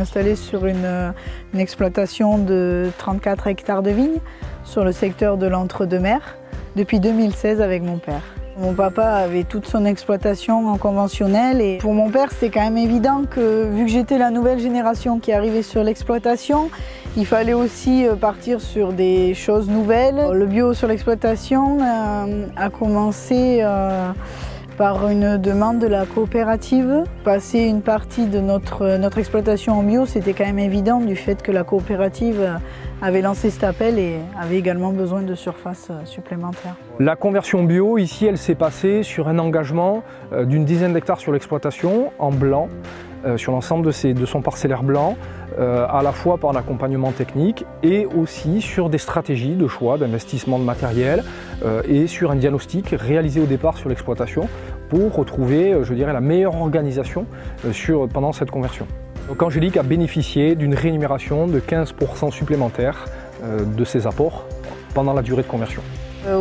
installée sur une exploitation de 34 hectares de vignes sur le secteur de l'Entre-deux-Mers depuis 2016 avec mon père. Mon papa avait toute son exploitation en conventionnel et pour mon père c'était quand même évident que vu que j'étais la nouvelle génération qui arrivait sur l'exploitation, il fallait aussi partir sur des choses nouvelles. Le bio sur l'exploitation a commencé par une demande de la coopérative. Passer une partie de notre exploitation en bio, c'était quand même évident du fait que la coopérative avait lancé cet appel et avait également besoin de surface supplémentaires. La conversion bio, ici, elle s'est passée sur un engagement d'une dizaine d'hectares sur l'exploitation en blanc, sur l'ensemble de son parcellaire blanc, à la fois par l'accompagnement technique et aussi sur des stratégies de choix d'investissement de matériel et sur un diagnostic réalisé au départ sur l'exploitation pour retrouver, je dirais, la meilleure organisation pendant cette conversion. Donc Angélique a bénéficié d'une rémunération de 15% supplémentaire de ses apports pendant la durée de conversion.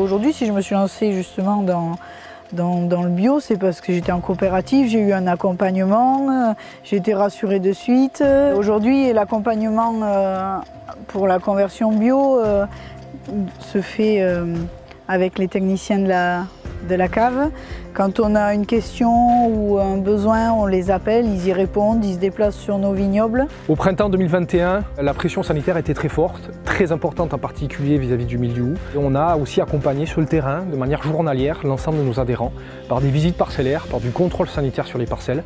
Aujourd'hui, si je me suis lancée justement dans le bio, c'est parce que j'étais en coopérative, j'ai eu un accompagnement, j'ai été rassurée de suite. Aujourd'hui, l'accompagnement pour la conversion bio se fait avec les techniciens de la cave. Quand on a une question ou un besoin, on les appelle, ils y répondent, ils se déplacent sur nos vignobles. Au printemps 2021, la pression sanitaire était très forte, très importante en particulier vis-à-vis du milieu. Et on a aussi accompagné sur le terrain, de manière journalière, l'ensemble de nos adhérents par des visites parcellaires, par du contrôle sanitaire sur les parcelles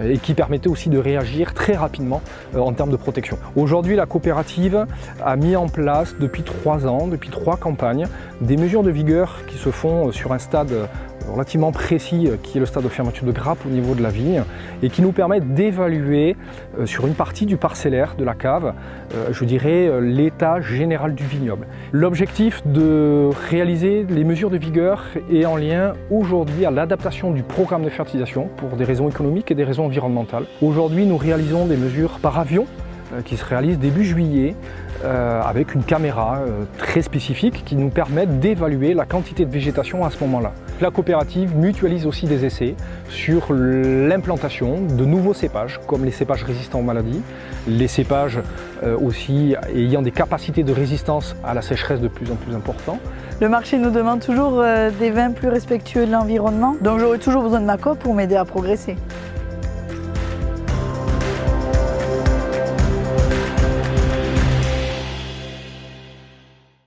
et qui permettait aussi de réagir très rapidement en termes de protection. Aujourd'hui, la coopérative a mis en place depuis 3 ans, depuis 3 campagnes, des mesures de vigueur qui se font sur un stade relativement précis qui est le stade de fermeture de grappe au niveau de la vigne et qui nous permettent d'évaluer sur une partie du parcellaire de la cave, je dirais, l'état général du vignoble. L'objectif de réaliser les mesures de vigueur est en lien aujourd'hui à l'adaptation du programme de fertilisation pour des raisons économiques et des raisons environnementales. Aujourd'hui, nous réalisons des mesures par avion qui se réalisent début juillet avec une caméra très spécifique qui nous permettent d'évaluer la quantité de végétation à ce moment-là. La coopérative mutualise aussi des essais sur l'implantation de nouveaux cépages, comme les cépages résistants aux maladies, les cépages aussi ayant des capacités de résistance à la sécheresse de plus en plus importantes. Le marché nous demande toujours des vins plus respectueux de l'environnement, donc j'aurai toujours besoin de ma coop pour m'aider à progresser.